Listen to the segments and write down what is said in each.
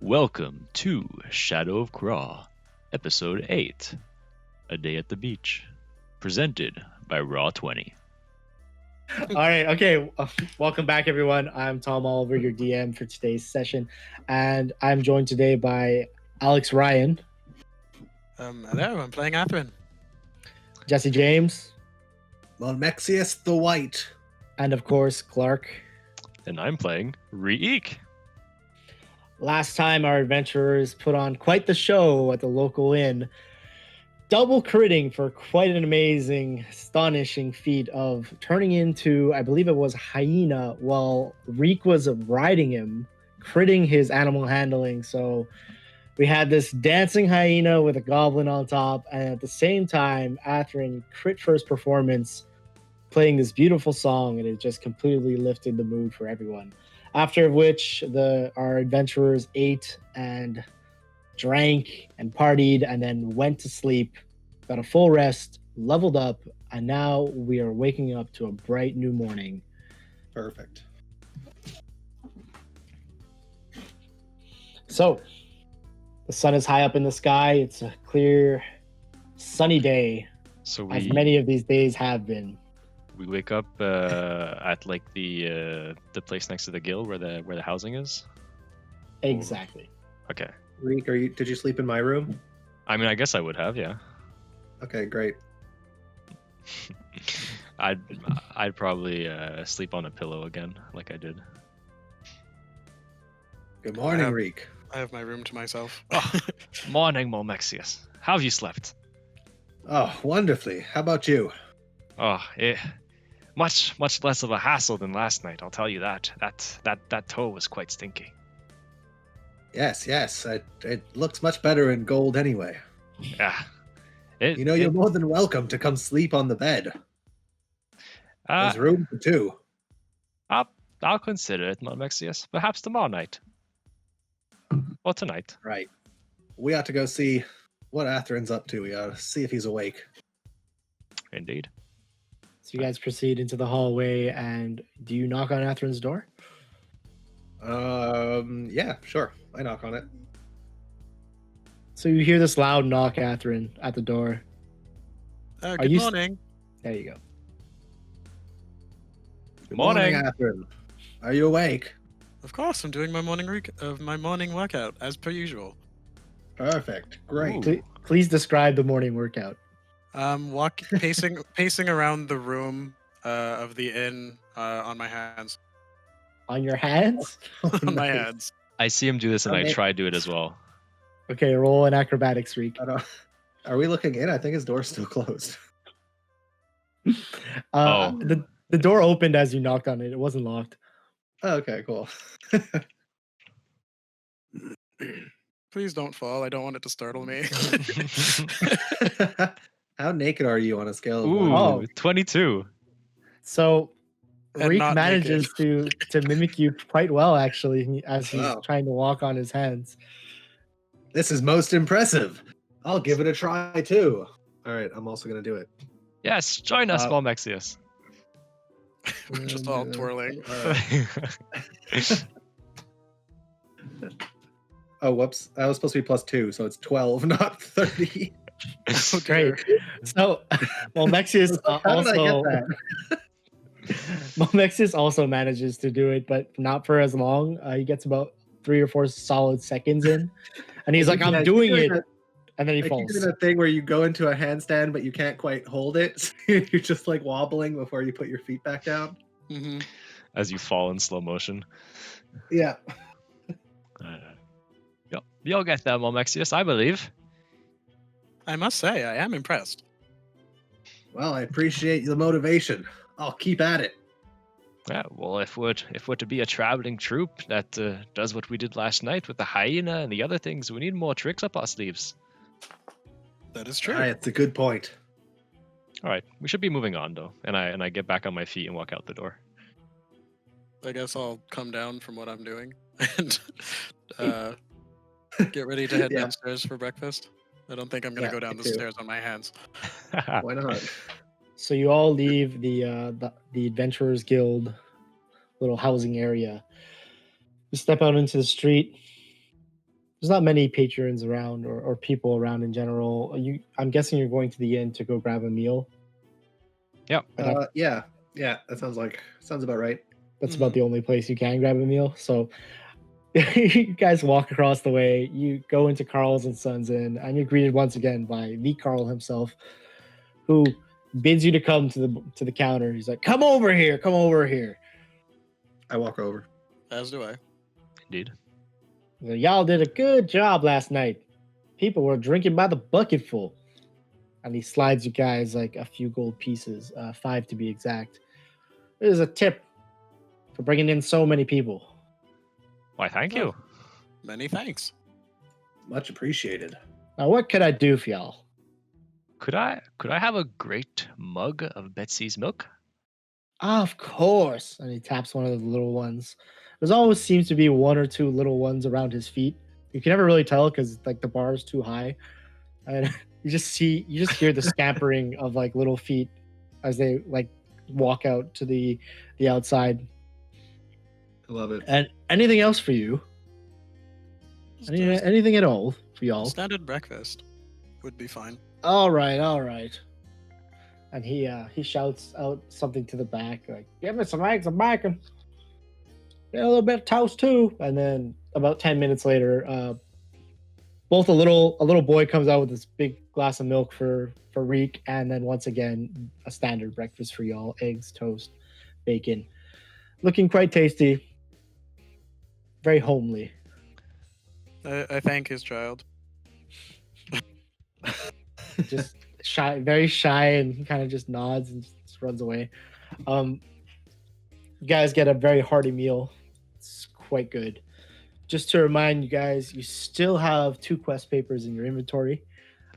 Welcome to Shadow of Kraw, Episode 8, A Day at the Beach, presented by Raw 20. All right, okay. Welcome back, everyone. I'm Tom Oliver, your DM for today's session, and I'm joined today by Alex Ryan, Hello, I'm playing Atherin. Jesse James, Malmexius the White, and of course, Clark. And I'm playing Reee Eeek. Last time, our adventurers put on quite the show at the local inn, double critting for quite an amazing, astonishing feat of turning into, I believe it was hyena, while Reek was riding him, critting his animal handling. So we had this dancing hyena with a goblin on top, and at the same time, Atherin crit first performance, playing this beautiful song, and it just completely lifted the mood for everyone. After which, our adventurers ate and drank and partied and then went to sleep, got a full rest, leveled up, and now we are waking up to a bright new morning. Perfect. So, the sun is high up in the sky. It's a clear, sunny day, So as many of these days have been. we wake up at like the place next to the guild where the housing is. Exactly. Okay. Reek, did you sleep in my room? I mean, I guess I would have, yeah. Okay, great. I'd probably sleep on a pillow again, like I did. Good morning, Yeah. Reek. I have my room to myself. Morning, Malmexius. How have you slept? Oh, wonderfully. How about you? Oh, much less of a hassle than last night. I'll tell you that. That toe was quite stinky. Yes. It looks much better in gold anyway. Yeah. You're more than welcome to come sleep on the bed. There's room for two. I'll consider it, Malmexius. Perhaps tomorrow night. Or tonight. Right. We ought to go see what Atherin's up to. We ought to see if he's awake. Indeed. So you guys proceed into the hallway, and do you knock on Atherin's door? Yeah, sure. I knock on it. So you hear this loud knock, Atherin, at the door. Good you morning. There you go. Good Morning. Atherin. Are you awake? Of course, I'm doing my morning workout as per usual. Perfect. Great. Ooh. Please describe the morning workout. Pacing around the room of the inn on my hands. On your hands? On my Nice. hands. I see him do this and I Okay. try to do it as well. Okay, roll an acrobatics, Reek. I don't- Are we looking in? I think his door's still closed. Oh. The door opened as you knocked on it. It wasn't locked. Oh, okay, cool. Please don't fall. I don't want it to startle me. How naked are you on a scale of Ooh, 1? Oh. 22. So And Reek not manages to mimic you quite well, actually, as he's Wow. trying to walk on his hands. This is most impressive. I'll give it a try too. All right, I'm also gonna do it. Yes, join us, Uh, Malmexius. We're just all twirling. Oh, whoops! That was supposed to be +2, so it's 12, not 30. Oh, Great. dear. So Malmexius How did I also get that? Malmexius also manages to do it, but not for as long. He gets about 3 or 4 solid seconds in, and he's like, Yeah, "I'm I doing keep it," doing that- and then he I keep falls. doing that thing where you go into a handstand, but you can't quite hold it. So you're just like wobbling before you put your feet back down. hmm As you fall in slow motion. Yeah. You'll get there, Malmexius, I believe. I must say, I am impressed. Well, I appreciate the motivation. I'll keep at it. Yeah, well, if we're to be a traveling troupe that does what we did last night with the hyena and the other things, we need more tricks up our sleeves. That is true. All right, it's a good point. All right, we should be moving on though, and I get back on my feet and walk out the door. I guess I'll come down from what I'm doing and get ready to head Yeah. downstairs for breakfast. I don't think I'm gonna Yeah, go down me the too. stairs on my hands. Why not? So you all leave the Adventurers Guild little housing area. You step out into the street. there's not many patrons around or people around in general. I'm guessing you're going to the inn to go grab a meal. Yep. Yeah, that sounds about right. That's about the only place you can grab a meal. So you guys walk across the way. You go into Carl's and Sons Inn, and you're greeted once again by the Carl himself, who bids you to come to the counter. He's like, "Come over here, come over here." I walk over. As do I. Indeed. He's like, "Y'all did a good job last night. People were drinking by the bucketful." And he slides you guys like a few gold pieces, 5 to be exact. It is a tip for bringing in so many people. Why, thank Oh. you. Many thanks. Much appreciated. Now, what could I do for y'all? Could I have a great mug of Betsy's milk? Of course. And he taps one of the little ones. There's always seems to be one or two little ones around his feet. You can never really tell because like the bar is too high, and you just hear the scampering of like little feet as they like walk out to the outside. I love it. And anything else for you? Anything at all for y'all? Standard breakfast would be fine. All right. And he shouts out something to the back, like, "Give me some eggs and bacon. Get a little bit of toast too." And then about 10 minutes later, both a little boy comes out with this big glass of milk for Reek, and then once again a standard breakfast for y'all: eggs, toast, bacon, looking quite tasty, very homely. I thank his child. Just shy, very shy, and he kind of just nods and just runs away. You guys get a very hearty meal. It's quite good. Just to remind you guys, you still have 2 quest papers in your inventory.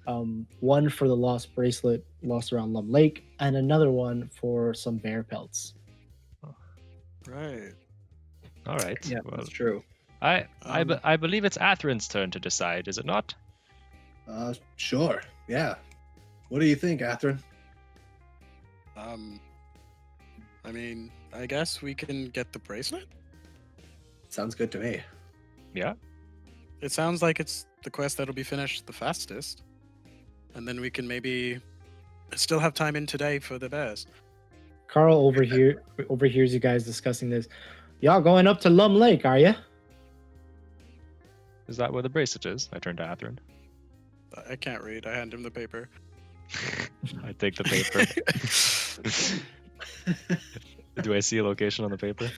One for the lost bracelet lost around Lum Lake, and another one for some bear pelts. Right. All right. Yeah, Well, that's true. I believe it's Atherin's turn to decide, is it not? Sure. Yeah. What do you think, Atherin? I mean, I guess we can get the bracelet. Sounds good to me. Yeah. It sounds like it's the quest that'll be finished the fastest, and then we can maybe still have time in today for the bears. Carl overhears you guys discussing this. Y'all going up to Lum Lake, are you? Is that where the bracelet is? I turn to Atherin. I can't read. I hand him the paper. I take the paper. Do I see a location on the paper?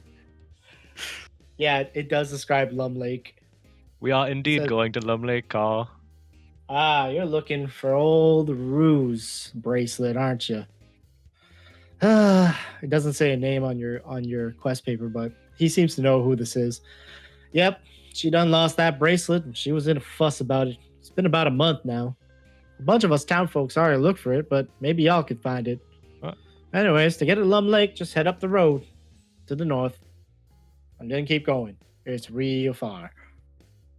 Yeah, it does describe Lum Lake. We are indeed Says- going to Lum Lake, Carl. Ah, you're looking for old Rue's bracelet, aren't you? It doesn't say a name on your quest paper, but he seems to know who this is. Yep, she done lost that bracelet, and she was in a fuss about it. It's been about a month now. A bunch of us town folks already looked for it, but maybe y'all could find it. What? Anyways, to get to Lum Lake, just head up the road to the north, and then keep going. It's real far.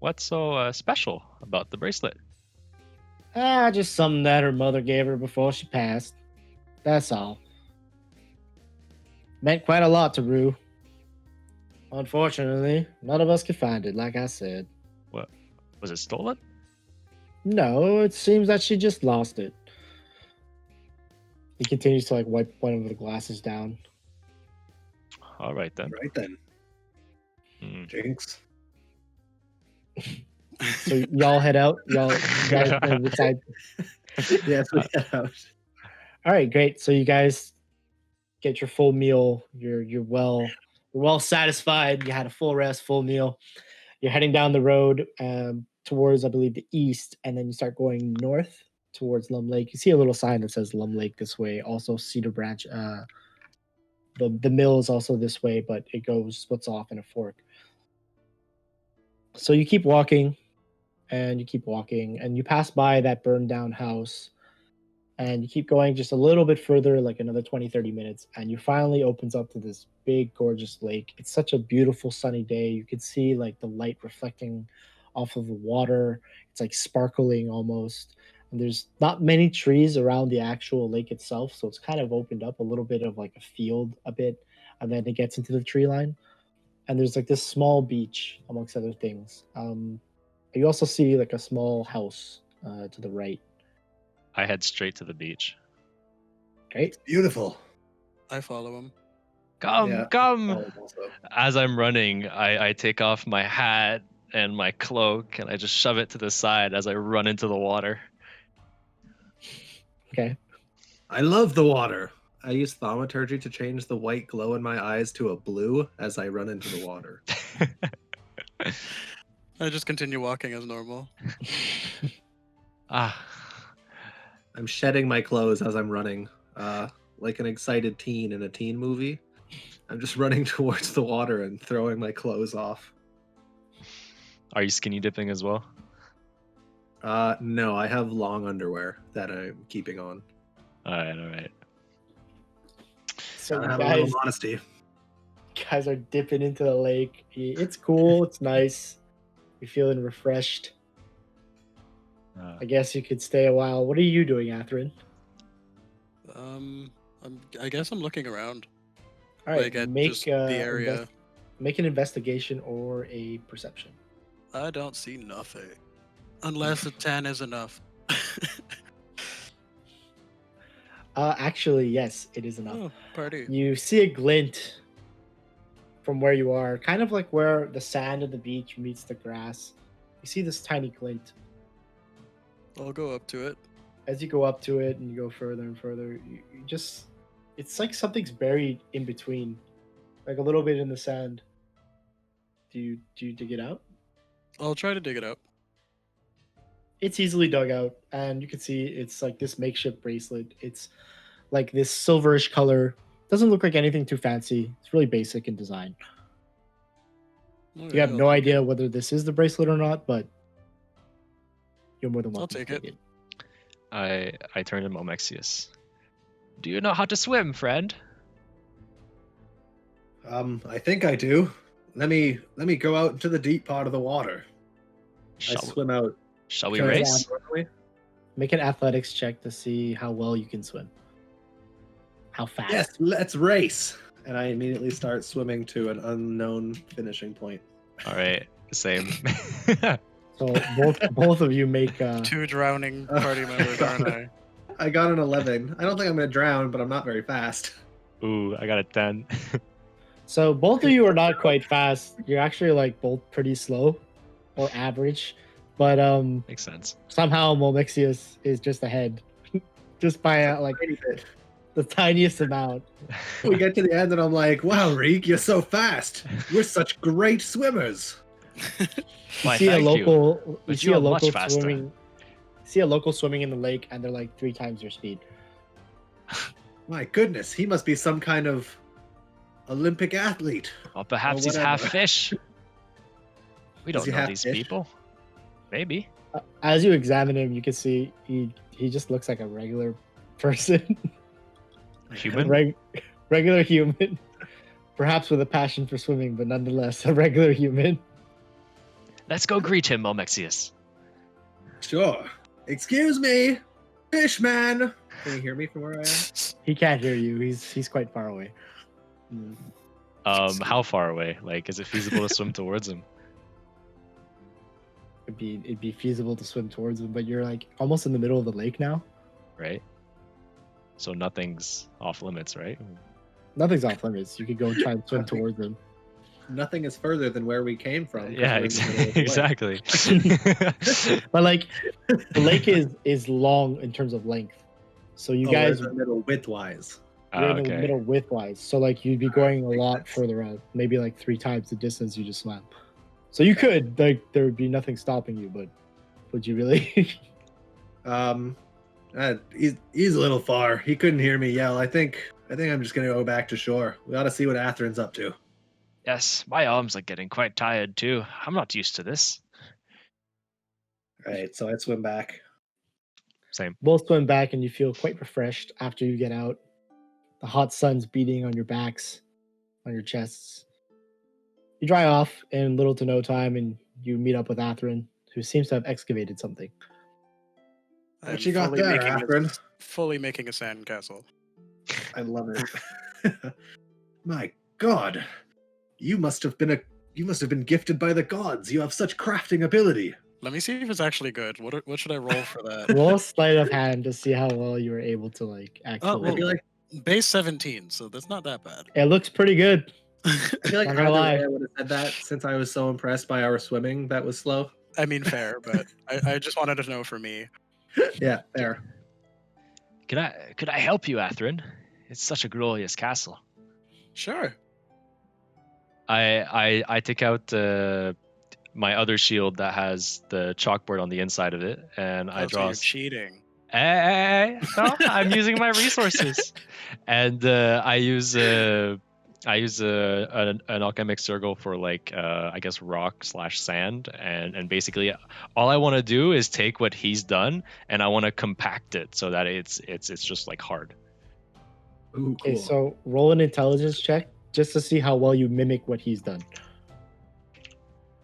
What's so special about the bracelet? Just something that her mother gave her before she passed. That's all. Meant quite a lot to Rue. Unfortunately, none of us could find it, like I said. What? Was it stolen? No, it seems that she just lost it. He continues to like wipe one of the glasses down. All right then. Right then. Hmm. Jinx. So y'all head out. You guys decide. Yes, we head out. All right, great. So you guys get your full meal. You're well satisfied. You had a full rest, full meal. You're heading down the road towards, I believe, the east, and then you start going north towards Lum Lake. You see a little sign that says Lum Lake this way. Also, Cedar Branch. The mill is also this way, but it splits off in a fork. So you keep walking, and you pass by that burned down house, and you keep going just a little bit further, like another 20-30 minutes, and you finally opens up to this big gorgeous lake. It's such a beautiful sunny day. You can see like the light reflecting off of the water. It's like sparkling almost, and there's not many trees around the actual lake itself, so it's kind of opened up a little bit of like a field a bit, and then it gets into the tree line, and there's like this small beach amongst other things. You also see like a small house to the right. I head straight to the beach. Okay. Beautiful. I follow him. Come, Yeah. come! Oh, also. As I'm running, I take off my hat and my cloak and I just shove it to the side as I run into the water. Okay. I love the water. I use thaumaturgy to change the white glow in my eyes to a blue as I run into the water. I just continue walking as normal. Ah, I'm shedding my clothes as I'm running, like an excited teen in a teen movie. I'm just running towards the water and throwing my clothes off. are you skinny dipping as well? No, I have long underwear that I'm keeping on. All right. So Gotta you have a little guys, modesty. guys are dipping into the lake. It's cool. It's nice. You're feeling refreshed. I guess you could stay a while. What are you doing, Atherin? I guess I'm looking around. All right, Like at make just the area. make an investigation or a perception. I don't see nothing. Unless a 10 is enough. Actually, yes, it is enough. Oh, party. You see a glint from where you are, kind of like where the sand of the beach meets the grass. You see this tiny glint. I'll go up to it. As you go up to it and you go further and further, you just, it's like something's buried in between, like a little bit in the sand. Do you dig it out? I'll try to dig it up. It's easily dug out, and you can see it's like this makeshift bracelet. It's like this silverish color. Doesn't look like anything too fancy. It's really basic in design. Okay, You have I'll no take idea whether this is the bracelet or not, but you're more than I'll welcome take to it. take it. I turn to Momexius. Do you know how to swim, friend? I think I do. Let me go out into the deep part of the water. I swim out. Shall we Can I race? Make an athletics check to see how well you can swim. How fast? Yes, let's race. And I immediately start swimming to an unknown finishing point. All right, same. So both of you make. 2 drowning party members, aren't I? I got an 11. I don't think I'm going to drown, but I'm not very fast. Ooh, I got a 10. So both of you are not quite fast. You're actually like both pretty slow, or average, but Makes sense. somehow Momexius is just ahead, just by like Tiny bit. the tiniest amount. We get to the end and I'm like, wow, Reek, you're so fast. We're such great swimmers. You Why, see a thank you. local. You But see you a are much local faster. swimming. See a local swimming in the lake, and they're like 3 times your speed. My goodness, he must be some kind of Olympic athlete. Or perhaps he's half whatever. fish. We Does don't he know have these fish? people. Maybe. As you examine him, you can see he just looks like a regular person, Human? regular human, perhaps with a passion for swimming, but nonetheless a regular human. Let's go greet him, Momexius. Sure. Excuse me, fish man. Can you hear me from where I am? He can't hear you. He's quite far away. How far away? Like, is it feasible to swim towards him? It'd be feasible to swim towards him, but you're like almost in the middle of the lake now. Right? So nothing's off limits, right? Nothing's off limits. You could go try and swim Nothing. towards him. Nothing is further than where we came from. 'cause Yeah, we're in the middle of the lake. exactly. But like the lake is long in terms of length. So you Oh, we're guys in the middle widthwise. you're in the Okay. middle widthwise. So like you'd be going a makes lot sense. further out, maybe like 3 times the distance you just swam. So you could, like, there would be nothing stopping you, but would you really? He's a little far. He couldn't hear me yell. I think I'm just gonna go back to shore. We ought to see what Atherin's up to. Yes, my arms are getting quite tired too. I'm not used to this. Right, so I swim back. Same. Both swim back and you feel quite refreshed after you get out. The hot sun's beating on your backs, on your chests. You dry off in little to no time and you meet up with Atherin, who seems to have excavated something. What I'm you got fully there, making Atherin? fully making a sandcastle. I love it. My God, you must have been gifted by the gods. You have such crafting ability. Let me see if it's actually good. What should I roll for that? Roll sleight of hand to see how well you were able to like actually. well, I feel like Base 17, so that's not that bad. It looks pretty good. I feel like Not either gonna lie. way I would have said that since I was so impressed by our swimming that was slow. I mean, fair, but I just wanted to know for me. Yeah, fair. Could I help you, Atherin? It's such a glorious castle. Sure. I take out my other shield that has the chalkboard on the inside of it, and I So draw. you're cheating. No, I'm using my resources, and I use an alchemic circle for like I guess rock/sand, and basically all I want to do is take what he's done and I want to compact it so that it's just like hard. Ooh, Okay, cool. so roll an intelligence check just to see how well you mimic what he's done.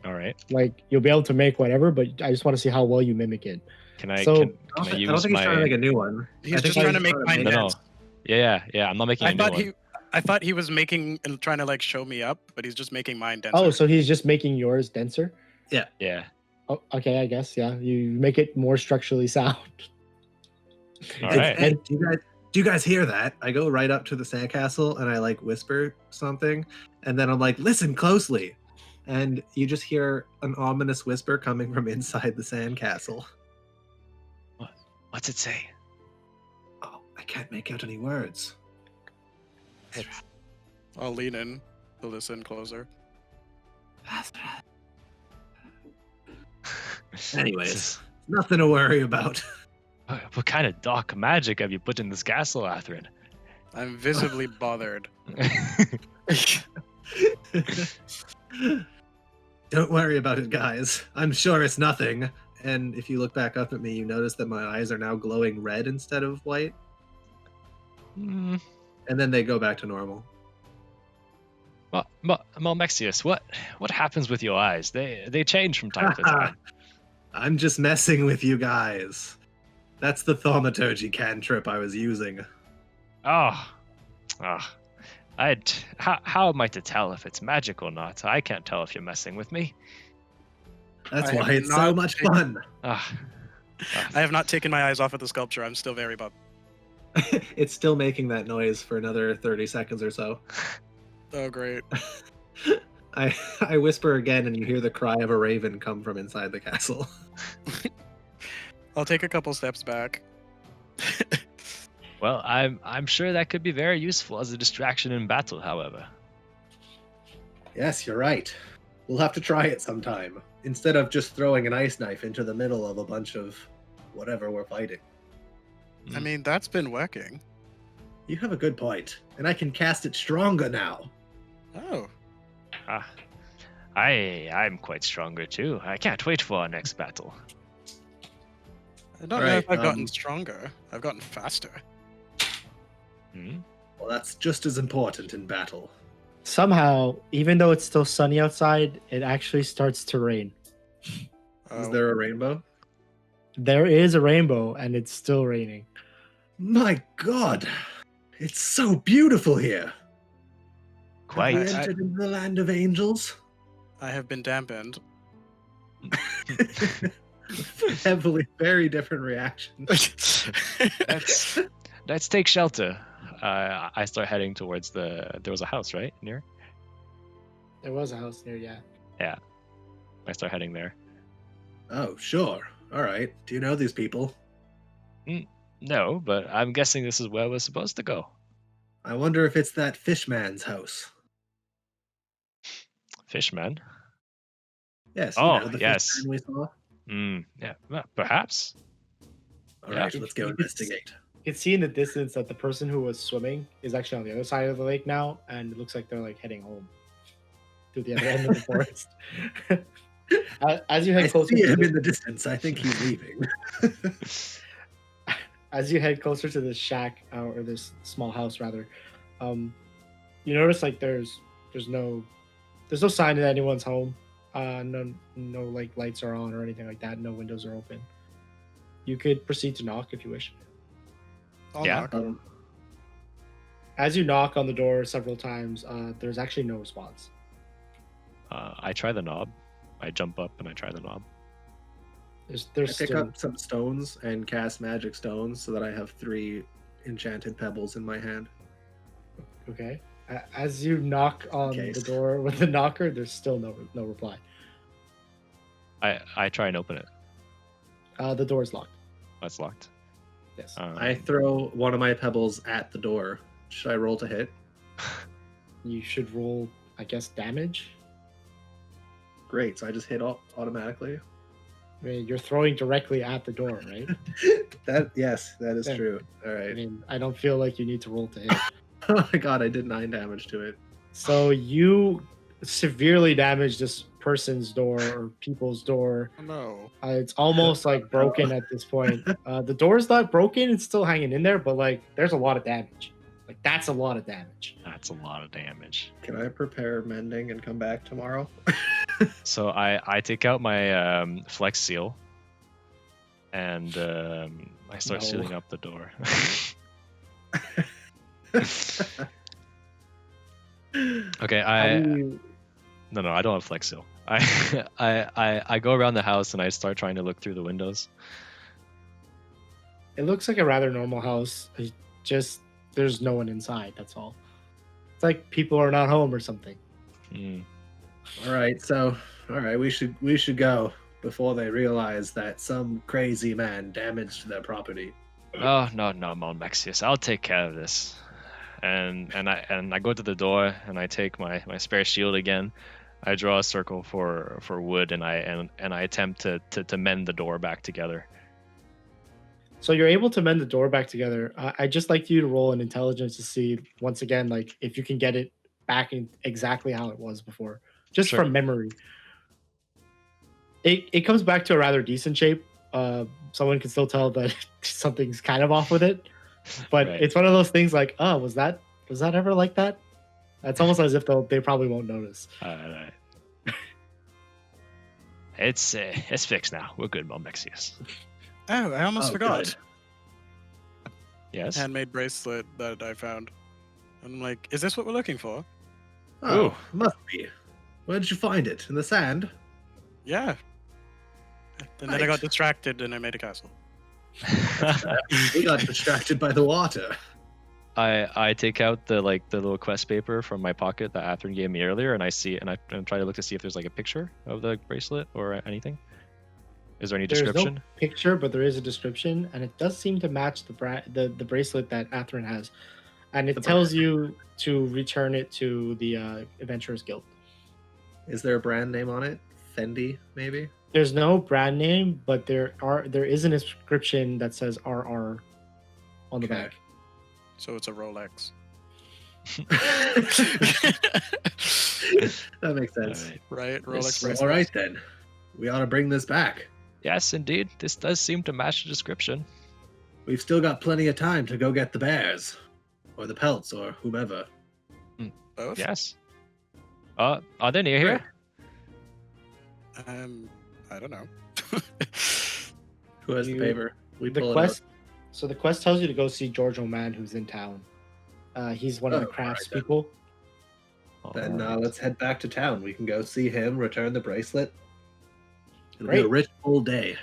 All right, Like you'll be able to make whatever, but I just want to see how well you mimic it. can I So- can I I don't use think he's trying to my make a new one. He's I think just trying to make trying my No, no. nets. yeah I'm not making a new one. I thought he was making and trying to like show me up, but he's just making mine denser. Oh, so he's just making yours denser? Yeah. Oh, okay, I guess, yeah. You make it more structurally sound. All It's- right. and do you guys hear that? I go right up to the sandcastle and I like whisper something, and then I'm like, listen closely. And you just hear an ominous whisper coming from inside the sandcastle. What's it say? Oh, I can't make out any words. I'll lean in to listen closer. Anyways, nothing to worry about. What kind of dark magic have you put in this castle, Atherin? I'm visibly bothered. Don't worry about it, guys. I'm sure it's nothing. And if you look back up at me, you notice that my eyes are now glowing red instead of white. Hmm. And then they go back to normal. Malmexius, what happens with your eyes? They change from time to time. I'm just messing with you guys. That's the thaumaturgy cantrip I was using. Oh, how am I to tell if it's magic or not? I can't tell if you're messing with me. That's I why have it's so not much taken- fun. Ah, I have not taken my eyes off of the sculpture. I'm still very bothered. It's still making that noise for another 30 seconds or so. Oh, great. I whisper again, and you hear the cry of a raven come from inside the castle. I'll take a couple steps back. well, I'm sure that could be very useful as a distraction in battle. However, Yes, you're right. We'll have to try it sometime, instead of just throwing an ice knife into the middle of a bunch of whatever we're fighting. I mean, that's been working. You have a good point, and I can cast it stronger now. Oh, I'm quite stronger too. I can't wait for our next battle. I don't know Alright, if I've gotten um, stronger. I've gotten faster. Hmm? Well, that's just as important in battle. Somehow, even though it's still sunny outside, it actually starts to rain. Is Oh, there a rainbow? There is a rainbow, and it's still raining. My God! It's so beautiful here! Have we Quite. entered into the land of angels? I have been dampened. Heavily, very different reaction. Let's take shelter. I start heading towards there was a house right near. There was a house near, yeah. I start heading there. Oh, sure. All right. Do you know these people? No, but I'm guessing this is where we're supposed to go. I wonder if it's that fishman's house. Fishman. Yes. Oh, you know, the yes. fishman we saw. Yeah, well, perhaps. All Yeah. right, let's go investigate. You can see in the distance that the person who was swimming is actually on the other side of the lake now, and it looks like they're like heading home to the other end of the forest. As you I head closer, see to him the, in the distance. I think he's leaving. as you head closer to this shack or this small house rather, you notice like there's no sign that anyone's home. No like lights are on or anything like that. No windows are open. You could proceed to knock if you wish. I'll Yeah. knock. As you knock on the door several times, there's actually no response. I try the knob. I jump up and I try the knob. There's I pick still up some stones and cast magic stones so that I have 3 enchanted pebbles in my hand. okay. As you knock on the case. door with the knocker, there's still no reply. I try and open it. The door's locked. That's locked. Yes. I throw one of my pebbles at the door. Should I roll to hit? You should roll, I guess, damage. Great, so I just hit automatically. I mean, you're throwing directly at the door, right? Yes, that is Yeah. true. All I right. mean, I don't feel like you need to roll to hit. Oh my god, I did 9 damage to it. So you severely damage this person's door or people's door. Oh, no. It's almost like broken at this point. The door's not broken; it's still hanging in there, but like there's a lot of damage. Like that's a lot of damage. That's a lot of damage. Can I prepare mending and come back tomorrow? So I take out my flex seal, and I start No. sealing up the door. Okay, How do you- no, I don't have flex seal. I go around the house and I start trying to look through the windows. It looks like a rather normal house. It's just there's no one inside. That's all. It's like people are not home or something. All right, we should go before they realize that some crazy man damaged their property. Oh no, Malmexius, I'll take care of this. And I go to the door and I take my spare shield again. I draw a circle for wood and I attempt to mend the door back together. So you're able to mend the door back together. I'd just like you to roll an intelligence to see once again, like if you can get it back in exactly how it was before, just Sure. from memory. It comes back to a rather decent shape. Someone can still tell that something's kind of off with it, but Right. it's one of those things like, oh, was that ever like that? It's almost as if they probably won't notice. Alright. It's fixed now. We're good, Malmexius. Oh, I almost Oh, forgot. good. Yes. Handmade bracelet that I found. And I'm like, is this what we're looking for? Oh, must be. Where did you find it? In the sand? Yeah. And then I Right. got distracted and I made a castle. We got distracted by the water. I take out the little quest paper from my pocket that Athrun gave me earlier, and I see and I try to look to see if there's like a picture of the bracelet or anything. Is there any There's description? no picture, but there is a description, and it does seem to match the bracelet that Athrun has, and it The tells brand. you to return it to the Adventurers Guild. Is there a brand name on it? Fendi, maybe? There's no brand name, but there is an inscription that says RR on the Okay. back. So it's a Rolex. That makes sense. Alright. Right? Rolex Yes. bracelet. All right then. We ought to bring this back. Yes, indeed. This does seem to match the description. We've still got plenty of time to go get the bears. Or the pelts, or whomever. Both? Yes. Are they near here? I don't know. Who has the You- paper? We The pull quest. So the quest tells you to go see George O'Man, who's in town. He's one of the Oh, crafts alright then. people. it out. Then Alright. let's head back to town. We can go see him, return the bracelet. It'll be Great. a rich full day.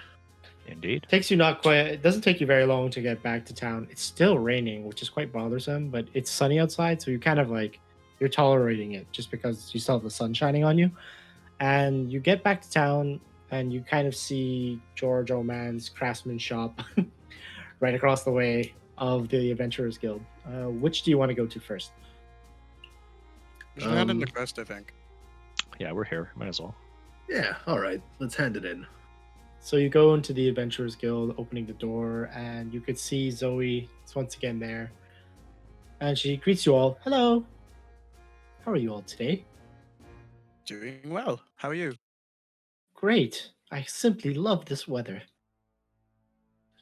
Indeed. Takes you not quite. It doesn't take you very long to get back to town. It's still raining, which is quite bothersome, but it's sunny outside, so you're kind of like you're tolerating it just because you still have the sun shining on you. And you get back to town, and you kind of see George O'Man's craftsman shop right across the way of the Adventurers Guild. Which do you want to go to first? We should hand in the Um, quest, I think. Yeah, we're here. Might as well. Yeah, alright. Let's hand it in. So you go into the Adventurers Guild, opening the door, and you could see Zoe is once again there. And she greets you all. Hello. How are you all today? Doing well. How are you? Great. I simply love this weather.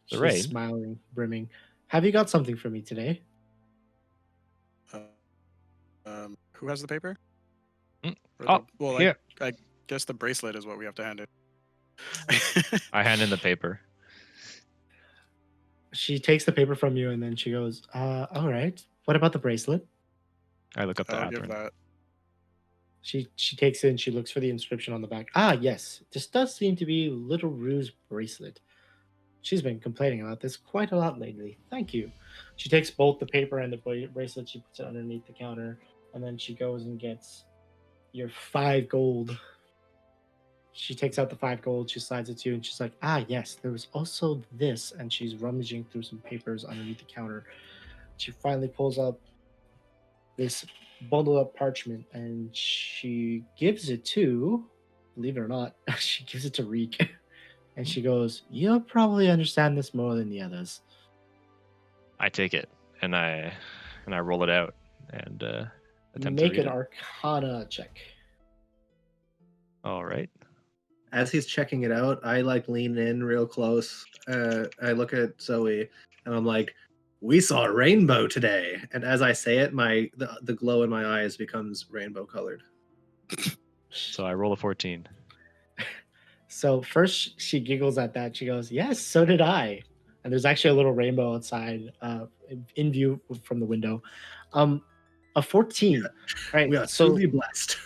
The She's rain? smiling, brimming. Have you got something for me today? Who has the paper? Mm. Or Oh, well, here. I guess the bracelet is what we have to hand in. I hand in the paper. She takes the paper from you and then she goes, all right. What about the bracelet? I look up to I'll give Athrun. that. She takes it and she looks for the inscription on the back. Ah, yes. This does seem to be Little Rue's bracelet. She's been complaining about this quite a lot lately. Thank you. She takes both the paper and the bracelet. She puts it underneath the counter, and then she goes and gets your 5 gold. She takes out the 5 gold. She slides it to you, and she's like, "Ah, yes. There was also this." And she's rummaging through some papers underneath the counter. She finally pulls up this bundled up parchment, and she gives it to, believe it or not, she gives it to Reek. And she goes, "You'll probably understand this more than the others." I take it and I roll it out and attempt Make to read an it. Arcana check. All right. As he's checking it out, I like lean in real close. I look at Zoe and I'm like, "We saw a rainbow today." And as I say it, the glow in my eyes becomes rainbow colored. So I roll a 14. So first she giggles at that. She goes, "Yes, so did I." And there's actually a little rainbow outside, in view from the window. A 14. Right. We are So truly blessed.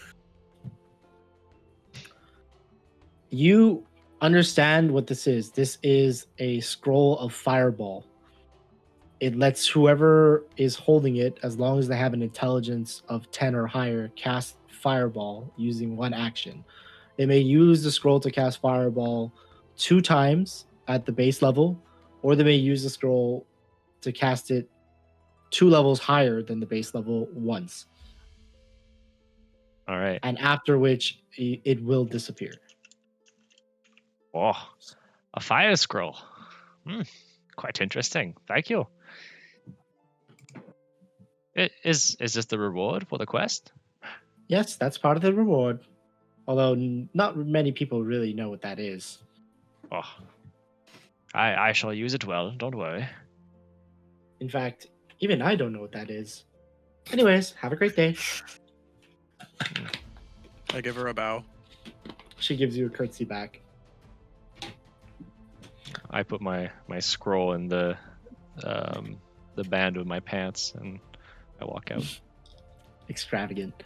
you understand what this is. This is a scroll of fireball. It lets whoever is holding it, as long as they have an intelligence of 10 or higher, cast fireball using one action. They may use the scroll to cast fireball 2 times at the base level, or they may use the scroll to cast it 2 levels higher than the base level once, All right. and after which it will disappear. Oh, a fire scroll. Quite interesting. Thank you. Is this the reward for the quest? Yes, that's part of the reward. Although not many people really know what that is. Oh, I shall use it well. Don't worry. In fact, even I don't know what that is. Anyways, have a great day. I give her a bow. She gives you a curtsy back. I put my scroll in the band of my pants and I walk out. Extravagant.